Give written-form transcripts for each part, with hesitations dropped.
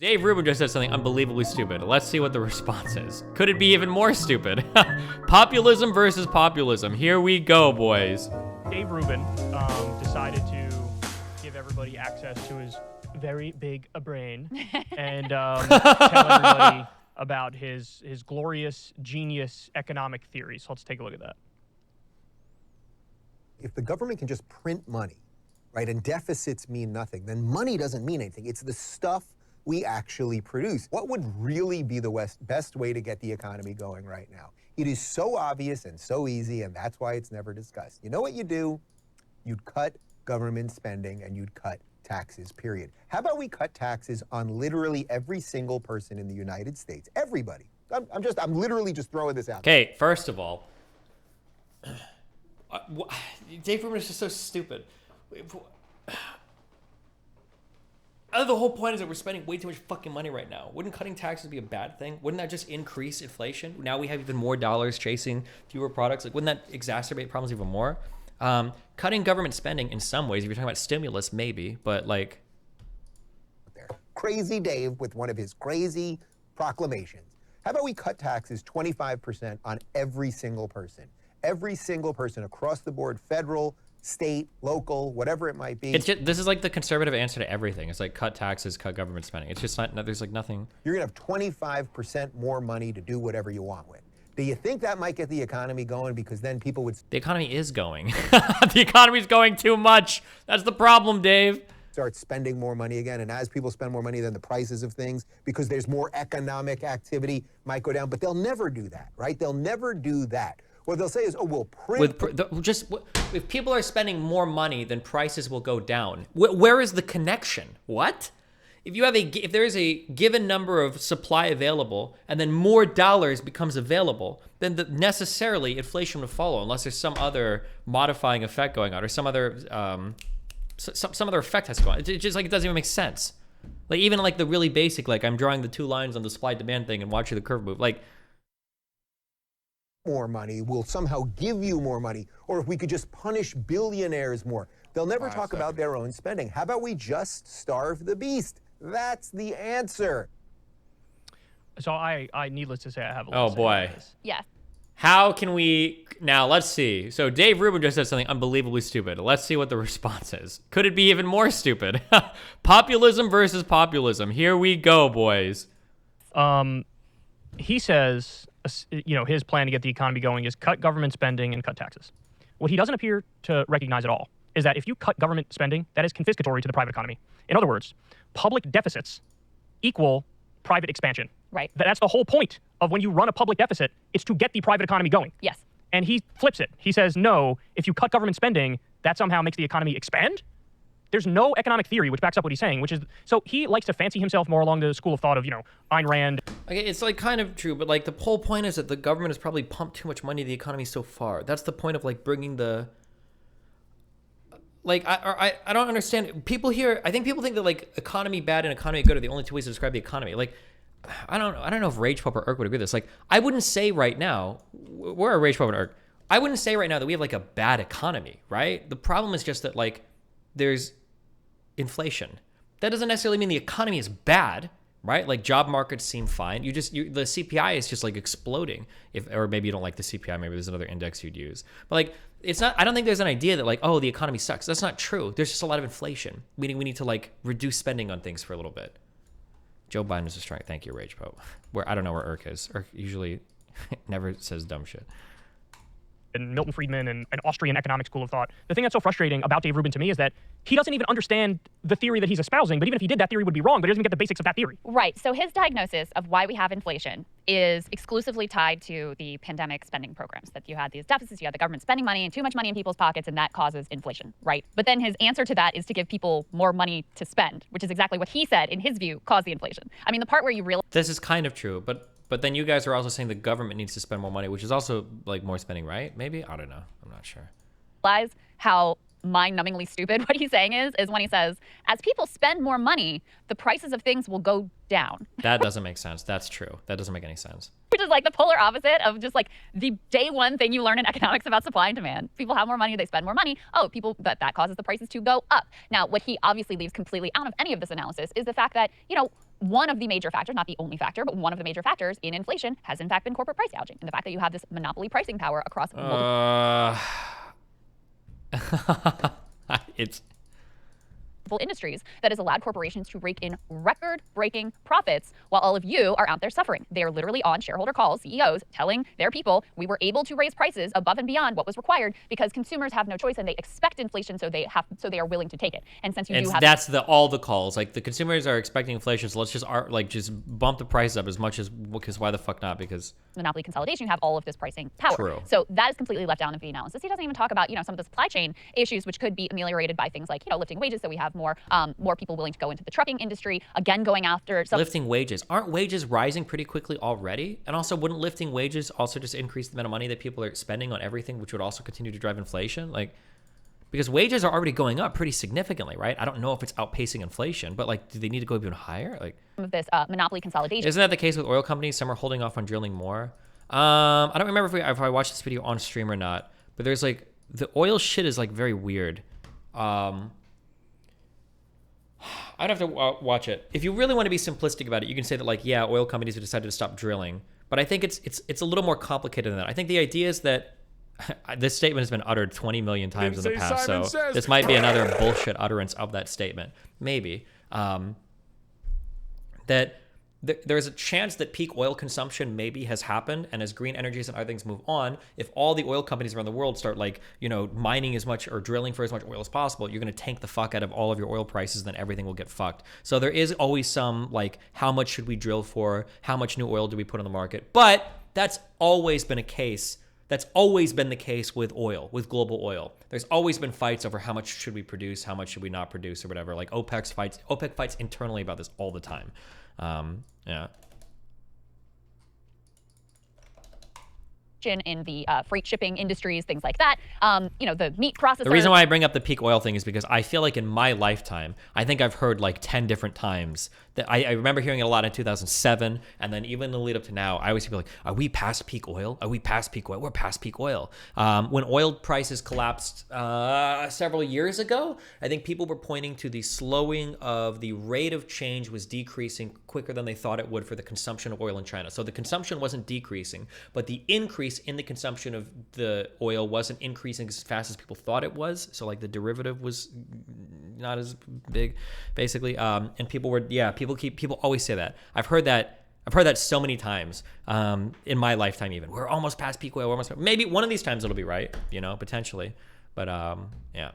Dave Rubin just said something unbelievably stupid. Let's see what the response is. Could it be even more stupid? Populism versus populism. Here we go, boys. Dave Rubin decided to give everybody access to his very big brain and tell everybody about his glorious genius economic theories. So let's take a look at that. If the government can just print money, right, and deficits mean nothing, then money doesn't mean anything. It's the stuff we actually produce. What would really be the best way to get the economy going right now? It is so obvious and so easy, and that's why it's never discussed. You know what you do? You'd cut government spending and you'd cut taxes, period. How about we cut taxes on literally every single person in the United States? Everybody. I'm literally just throwing this out. Okay, first of all, Dave Rubin is just so stupid. The whole point is that we're spending way too much fucking money right now. Wouldn't cutting taxes be a bad thing? Wouldn't that just increase inflation? Now we have even more dollars chasing fewer products. Like, wouldn't that exacerbate problems even more? Cutting government spending in some ways, if you're talking about stimulus, maybe, but like... Crazy Dave with one of his crazy proclamations. How about we cut taxes 25% on every single person? Every single person across the board, federal, state, local, whatever it might be. It's just, this is like the conservative answer to everything. It's like cut taxes, cut government spending. It's just not, there's like nothing. You're gonna have 25% more money to do whatever you want with. Do you think that might get the economy going? Because then people would... The economy is going. The economy's going too much. That's the problem, Dave. Start spending more money again, and as people spend more money, then the prices of things, because there's more economic activity, might go down. But they'll never do that, right? They'll never do that. What they'll say is, oh, we'll print... If people are spending more money, then prices will go down. Where is the connection? What? If there is a given number of supply available, and then more dollars becomes available, then necessarily inflation would follow, unless there's some other modifying effect going on, or some other effect has to go on. It just like it doesn't even make sense. Like even like the really basic, like I'm drawing the two lines on the supply demand thing and watching the curve move. Like, more money will somehow give you more money, or if we could just punish billionaires more. They'll never talk about their own spending. How about we just starve the beast? That's the answer. So I needless to say, I have a lot oh to say boy. about this. Yeah. How can we, now let's see. So Dave Rubin just said something unbelievably stupid. Let's see what the response is. Could it be even more stupid? Populism versus populism. Here we go, boys. He says, his plan to get the economy going is cut government spending and cut taxes. What he doesn't appear to recognize at all is that if you cut government spending, that is confiscatory to the private economy. In other words, public deficits equal private expansion. Right. That's the whole point of when you run a public deficit. It's to get the private economy going. Yes. And he flips it. He says, no, if you cut government spending, that somehow makes the economy expand? There's no economic theory which backs up what he's saying, which is, so he likes to fancy himself more along the school of thought of, Ayn Rand. Okay, it's like kind of true, but like the whole point is that the government has probably pumped too much money into the economy so far. That's the point of like bringing the, like, I don't understand. People here, I think people think that like economy bad and economy good are the only two ways to describe the economy. Like, I don't know if Rage Pop or Irk would agree with this. Like, I wouldn't say right now, we're a Rage Pop and Irk. I wouldn't say right now that we have like a bad economy, right? The problem is just that like there's inflation. That doesn't necessarily mean the economy is bad, right? Like job markets seem fine. The CPI is just like exploding. Or maybe you don't like the CPI, maybe there's another index you'd use. But like, it's not, I don't think there's an idea that like, oh, the economy sucks. That's not true. There's just a lot of inflation, meaning we need to like reduce spending on things for a little bit. Joe Biden is a strike. Thank you, Rage Pope. I don't know where Irk is. Irk usually never says dumb shit. And Milton Friedman and an Austrian economic school of thought. The thing that's so frustrating about Dave Rubin to me is that he doesn't even understand the theory that he's espousing, but even if he did, that theory would be wrong, but he doesn't get the basics of that theory. Right. So his diagnosis of why we have inflation is exclusively tied to the pandemic spending programs, that you had these deficits, you had the government spending money and too much money in people's pockets, and that causes inflation, right? But then his answer to that is to give people more money to spend, which is exactly what he said, in his view, caused the inflation. I mean, the part where you realize... This is kind of true, but then you guys are also saying the government needs to spend more money, which is also like more spending, right? Maybe? I don't know. I'm not sure. Realize how mind-numbingly stupid what he's saying is when he says, as people spend more money, the prices of things will go down. That doesn't make sense. That's true. That doesn't make any sense. Which is like the polar opposite of just like the day one thing you learn in economics about supply and demand. People have more money, they spend more money. Oh, that causes the prices to go up. Now, what he obviously leaves completely out of any of this analysis is the fact that, one of the major factors, not the only factor, but one of the major factors in inflation has in fact been corporate price gouging. And the fact that you have this monopoly pricing power across multiple It's industries that has allowed corporations to rake in record-breaking profits while all of you are out there suffering. They are literally on shareholder calls, CEOs telling their people, we were able to raise prices above and beyond what was required because consumers have no choice and they expect inflation, so they are willing to take it. And since you do have that's all the calls. Like the consumers are expecting inflation, so let's just bump the price up as much as, because why the fuck not? Because monopoly consolidation, you have all of this pricing power. True. So that is completely left out of the analysis. He doesn't even talk about, some of the supply chain issues, which could be ameliorated by things like, lifting wages, so we have more people willing to go into the trucking industry, again, going after lifting wages. Aren't wages rising pretty quickly already? And also, wouldn't lifting wages also just increase the amount of money that people are spending on everything, which would also continue to drive inflation? Because wages are already going up pretty significantly, right? I don't know if it's outpacing inflation, but do they need to go even higher? Some of this monopoly consolidation. Isn't that the case with oil companies? Some are holding off on drilling more. I don't remember if I watched this video on stream or not, but there's the oil shit is very weird. I'd have to watch it. If you really want to be simplistic about it, you can say that yeah, oil companies have decided to stop drilling. But I think it's a little more complicated than that. I think the idea is that this statement has been uttered 20 million times in the past, so this might be another bullshit utterance of that statement. Maybe. That there's a chance that peak oil consumption maybe has happened, and as green energies and other things move on, if all the oil companies around the world start mining as much or drilling for as much oil as possible, you're going to tank the fuck out of all of your oil prices, then everything will get fucked. So there is always some how much should we drill for? How much new oil do we put on the market? But that's always been a case. That's always been the case with oil, with global oil. There's always been fights over how much should we produce, how much should we not produce, or whatever. OPEC fights internally about this all the time. Yeah. In the freight shipping industries, things like that. The meat processors. The reason why I bring up the peak oil thing is because I feel like in my lifetime, I think I've heard 10 different times that I remember hearing it a lot in 2007, and then even in the lead up to now, I always feel are we past peak oil? Are we past peak oil? We're past peak oil. When oil prices collapsed several years ago, I think people were pointing to the slowing of the rate of change was decreasing quicker than they thought it would for the consumption of oil in China. So the consumption wasn't decreasing, but the increase in the consumption of the oil wasn't increasing as fast as people thought it was. So the derivative was not as big, basically. And people always say that. I've heard that so many times in my lifetime. Even we're almost past peak oil. Maybe one of these times it'll be right, potentially. But yeah.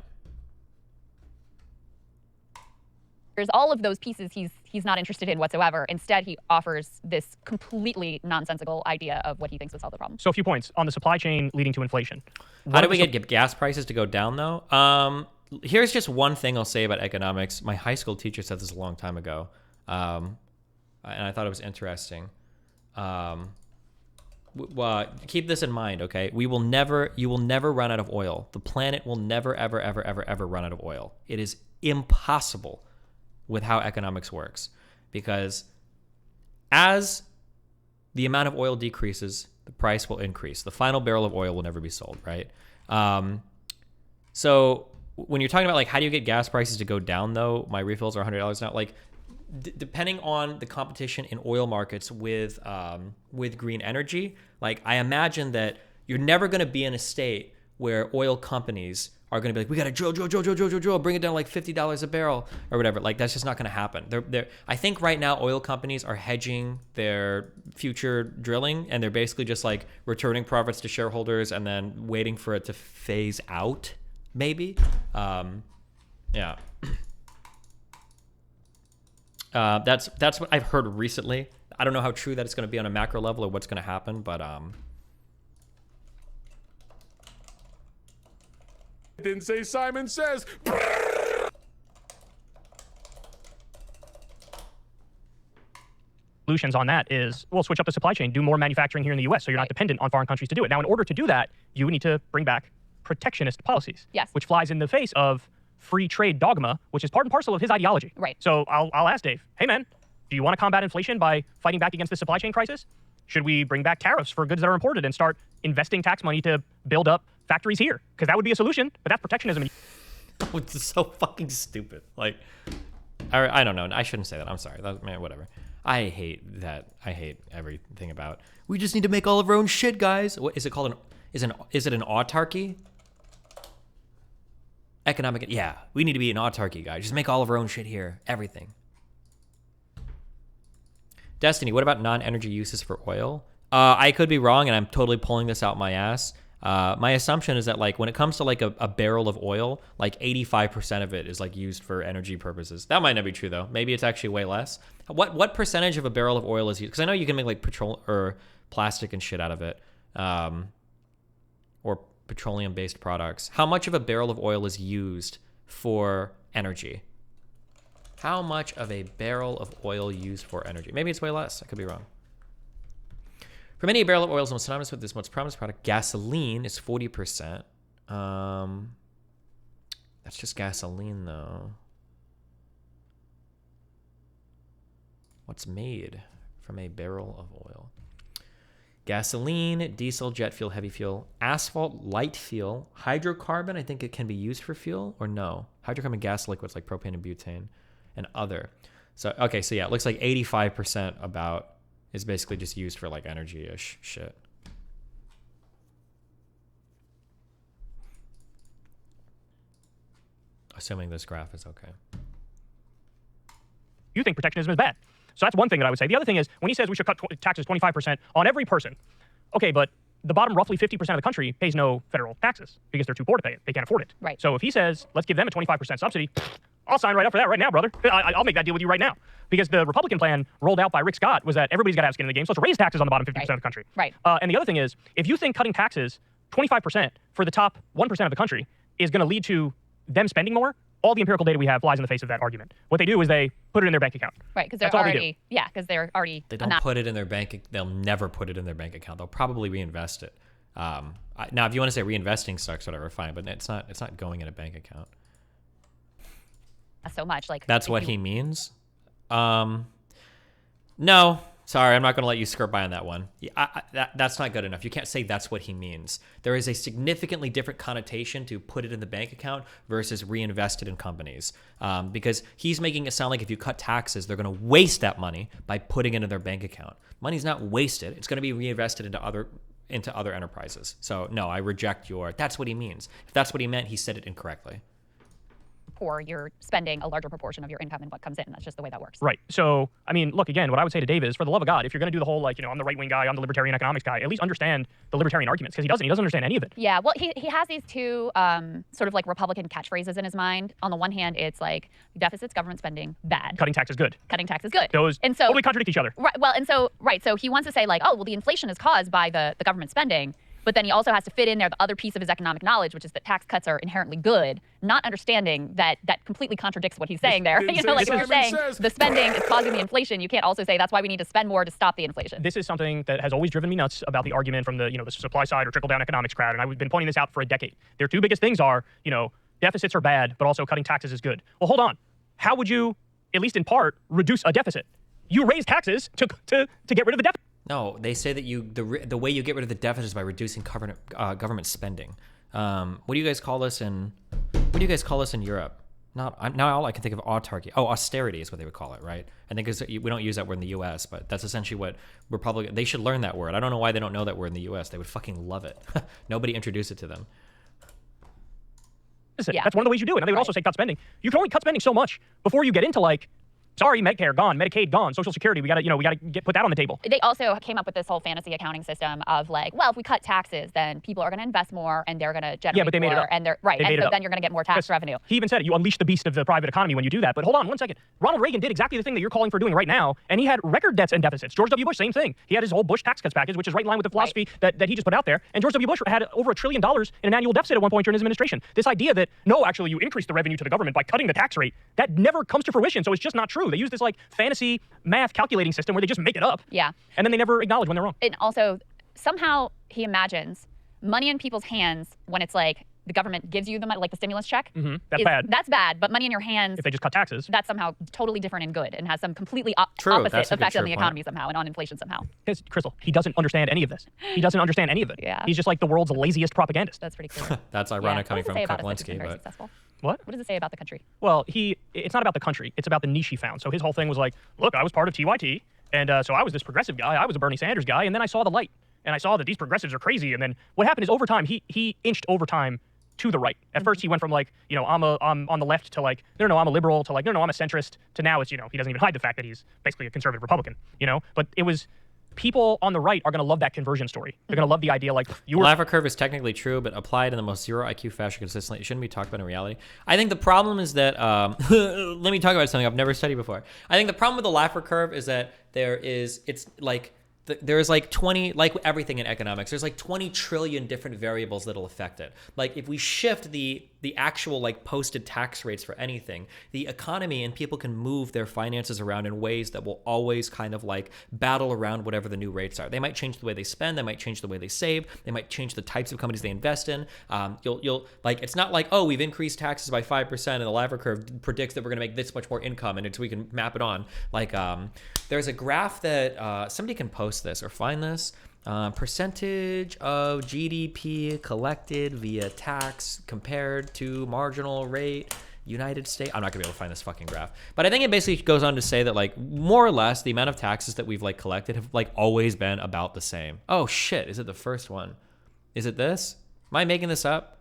There's all of those pieces he's not interested in whatsoever. Instead, he offers this completely nonsensical idea of what he thinks will solve the problem. So a few points on the supply chain leading to inflation. How do we get gas prices to go down, though? Here's just one thing I'll say about economics. My high school teacher said this a long time ago, and I thought it was interesting. Keep this in mind, okay? You will never run out of oil. The planet will never, ever, ever, ever, ever run out of oil. It is impossible with how economics works, because as the amount of oil decreases, the price will increase. The final barrel of oil will never be sold, right? So when you're talking about how do you get gas prices to go down, though, my refills are $100 now. Depending on the competition in oil markets with green energy, I imagine that you're never going to be in a state where oil companies are going to be we got to drill, bring it down $50 a barrel or whatever. That's just not going to happen. I think right now oil companies are hedging their future drilling, and they're basically just returning profits to shareholders and then waiting for it to phase out, maybe. Yeah. That's what I've heard recently. I don't know how true that it's going to be on a macro level or what's going to happen, but Didn't say Simon Says. Solutions on that is, switch up the supply chain, do more manufacturing here in the U.S. so you're not dependent on foreign countries to do it. Now, in order to do that, you need to bring back protectionist policies, yes, which flies in the face of free trade dogma, which is part and parcel of his ideology. Right. So I'll ask Dave, hey man, do you want to combat inflation by fighting back against the supply chain crisis? Should we bring back tariffs for goods that are imported and start investing tax money to build up factories here? Because that would be a solution, but that's protectionism. It's so fucking stupid. I don't know. I shouldn't say that. I'm sorry. Man, whatever. I hate that. I hate everything about. We just need to make all of our own shit, guys. What is it called? Is it an autarky? Economic. Yeah, we need to be an autarky, guys. Just make all of our own shit here. Everything. Destiny. What about non-energy uses for oil? I could be wrong, and I'm totally pulling this out my ass. My assumption is that like when it comes to like a barrel of oil, like 85% of it is like used for energy purposes. That might not be true though. Maybe it's actually way less. What percentage of a barrel of oil is used? Because I know you can make like petrol or plastic and shit out of it, or petroleum-based products. How much of a barrel of oil is used for energy? How much of a barrel of oil used for energy? Maybe it's way less. I could be wrong. For many, a barrel of oil is most synonymous with this most prominent product. Gasoline is 40%. That's just gasoline, though. What's made from a barrel of oil? Gasoline, diesel, jet fuel, heavy fuel, asphalt, light fuel, hydrocarbon. I think it can be used for fuel, or no? Hydrocarbon gas liquids like propane and butane, and other. So okay, so yeah, it looks like 85% about is basically just used for like energy-ish shit. Assuming this graph is okay. You think protectionism is bad. So that's one thing that I would say. The other thing is, when he says we should cut taxes 25% on every person, okay, but the bottom roughly 50% of the country pays no federal taxes because they're too poor to pay it. They can't afford it. Right. So if he says, let's give them a 25% subsidy, I'll sign right up for that right now, brother. I'll make that deal with you right now. Because the Republican plan rolled out by Rick Scott was that everybody's got to have skin in the game, so let's raise taxes on the bottom 50% of the country. Right. And the other thing is, if you think cutting taxes 25% for the top 1% of the country is going to lead to them spending more, all the empirical data we have flies in the face of that argument. What they do is they put it in their bank account. Right, because they're already, yeah, because they're already. They don't put it in their bank. They'll never put it in their bank account. They'll probably reinvest it. Now, if you want to say reinvesting stocks, whatever, fine, but it's not going in a bank account. So much like. That's what he means. No, sorry, I'm not going to let you skirt by on that one. That's not good enough. You can't say that's what he means. There is a significantly different connotation to put it in the bank account versus reinvest it in companies. Because he's making it sound like if you cut taxes, they're going to waste that money by putting it in their bank account. Money's not wasted. It's going to be reinvested into other enterprises. So no, I reject that's what he means. If that's what he meant, he said it incorrectly. Poor, you're spending a larger proportion of your income and what comes in. That's just the way that works. Right. So, I mean, look, again, what I would say to Dave is, for the love of God, if you're going to do the whole, like, I'm the right-wing guy, I'm the libertarian economics guy, at least understand the libertarian arguments, because he doesn't understand any of it. Yeah, well, he has these two sort of like Republican catchphrases in his mind. On the one hand, it's like, deficits, government spending, bad. Cutting taxes, good. Cutting taxes, good. Those totally contradict each other. Right, well, so he wants to say like, oh, well, the inflation is caused by the government spending. But then he also has to fit in there the other piece of his economic knowledge, which is that tax cuts are inherently good, not understanding that completely contradicts what he's saying there. Like if you're saying the spending is causing the inflation, you can't also say that's why we need to spend more to stop the inflation. This is something that has always driven me nuts about the argument from the supply side or trickle-down economics crowd, and I've been pointing this out for a decade. Their two biggest things are, deficits are bad, but also cutting taxes is good. Well, hold on. How would you, at least in part, reduce a deficit? You raise taxes to get rid of the deficit. No, they say that the way you get rid of the deficit is by reducing government spending. What do you guys call this in Europe? Now all I can think of autarky. Oh, austerity is what they would call it, right? I think we don't use that word in the U.S., but that's essentially what they should learn that word. I don't know why they don't know that word in the U.S. They would fucking love it. Nobody introduced it to them. Yeah. That's one of the ways you do it. And they would also say cut spending. You can only cut spending so much before you get into like, sorry, Medicare gone, Medicaid gone, Social Security. We gotta put that on the table. They also came up with this whole fantasy accounting system of like, well, if we cut taxes, then people are going to invest more and they're going to generate but they more, made it up. And they're right, and so then you're going to get more tax revenue. He even said it. You unleash the beast of the private economy when you do that. But hold on one second. Ronald Reagan did exactly the thing that you're calling for doing right now, and he had record debts and deficits. George W. Bush, same thing. He had his whole Bush tax cuts package, which is right in line with the philosophy that he just put out there. And George W. Bush had over $1 trillion in an annual deficit at one point during his administration. This idea that no, actually, you increase the revenue to the government by cutting the tax rate, that never comes to fruition. So it's just not true. They use this like fantasy math calculating system where they just make it up. Yeah. And then they never acknowledge when they're wrong. And also, somehow he imagines money in people's hands when it's like the government gives you the money, like the stimulus check. Mm-hmm. That's bad. That's bad, but money in your hands, if they just cut taxes, that's somehow totally different and good and has some completely opposite effect on the economy somehow and on inflation somehow. Because, Crystal, he doesn't understand any of this. He doesn't understand any of it. Yeah. He's just like the world's laziest propagandist. That's pretty clear. That's ironic coming from Kulinski, but successful. What? What does it say about the country? Well, it's not about the country. It's about the niche he found. So his whole thing was like, look, I was part of TYT, and so I was this progressive guy. I was a Bernie Sanders guy, and then I saw the light, and I saw that these progressives are crazy. And then what happened is over time, he inched over time to the right. At first, he went from like, I'm on the left to like, no, I'm a liberal to like, no, I'm a centrist to now it's, he doesn't even hide the fact that he's basically a conservative Republican, But it was people on the right are going to love that conversion story. They're going to love the idea like you were. Laffer curve is technically true, but applied in the most zero IQ fashion consistently. It shouldn't be talked about in reality. I think the problem is that, let me talk about something I've never studied before. I think the problem with the Laffer curve is that there's like 20, like everything in economics, there's like 20 trillion different variables that'll affect it. Like if we shift the actual like posted tax rates for anything, the economy and people can move their finances around in ways that will always kind of like battle around whatever the new rates are. They might change the way they spend, they might change the way they save, they might change the types of companies they invest in. You'll like, it's not like, oh, we've increased taxes by 5% and the Laffer curve predicts that we're gonna make this much more income and we can map it on. Like there's a graph that somebody can post this or find this. Percentage of GDP collected via tax compared to marginal rate, United States. I'm not gonna be able to find this fucking graph, but I think it basically goes on to say that like more or less the amount of taxes that we've like collected have like always been about the same. Oh shit, is it the first one? Is it this? Am I making this up?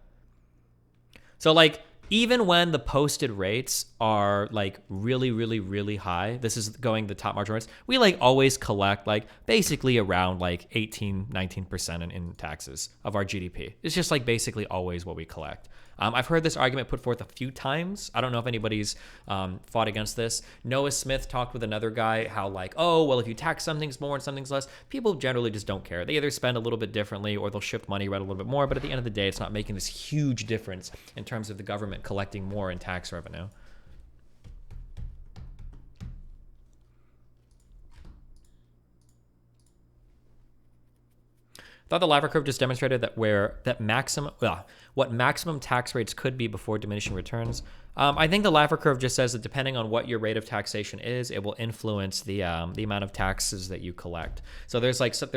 So like, even when the posted rates are like really, really, really high, this is going the top marginal rates, we like always collect like basically around like 19% in taxes of our GDP. It's just like basically always what we collect. I've heard this argument put forth a few times. I don't know if anybody's fought against this. Noah Smith talked with another guy how like, oh, well, if you tax some things more and some things less, people generally just don't care. They either spend a little bit differently or they'll shift money around a little bit more. But at the end of the day, it's not making this huge difference in terms of the government collecting more in tax revenue. I thought the Laffer curve just demonstrated that what maximum tax rates could be before diminishing returns. I think the Laffer curve just says that depending on what your rate of taxation is, it will influence the amount of taxes that you collect. So there's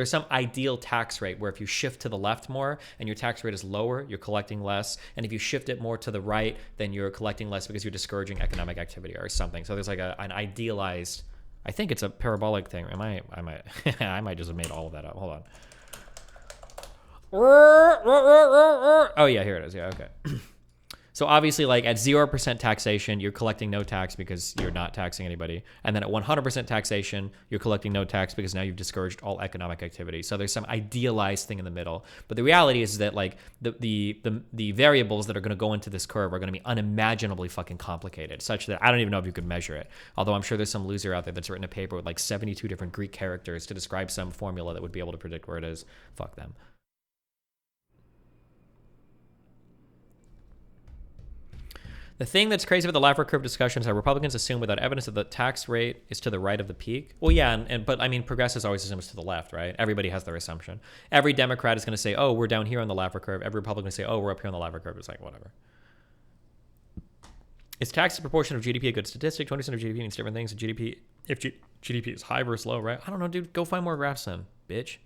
some ideal tax rate where if you shift to the left more and your tax rate is lower, you're collecting less, and if you shift it more to the right, then you're collecting less because you're discouraging economic activity or something. So there's like an idealized. I think it's a parabolic thing. I might just have made all of that up. Hold on. Oh yeah, here it is. Yeah, okay. So obviously, like at 0% taxation, you're collecting no tax because you're not taxing anybody, and then at 100% taxation, you're collecting no tax because now you've discouraged all economic activity. So there's some idealized thing in the middle, but the reality is that like the variables that are going to go into this curve are going to be unimaginably fucking complicated, such that I don't even know if you could measure it. Although I'm sure there's some loser out there that's written a paper with like 72 different Greek characters to describe some formula that would be able to predict where it is. Fuck them. The thing that's crazy about the Laffer curve discussion is how Republicans assume without evidence that the tax rate is to the right of the peak. Well, yeah, but I mean, progressives always assume it's to the left, right? Everybody has their assumption. Every Democrat is going to say, oh, we're down here on the Laffer curve. Every Republican is going to say, oh, we're up here on the Laffer curve. It's like, whatever. Is tax as a proportion of GDP a good statistic? 20% of GDP means different things. If GDP is high versus low, right? I don't know, dude. Go find more graphs then, bitch.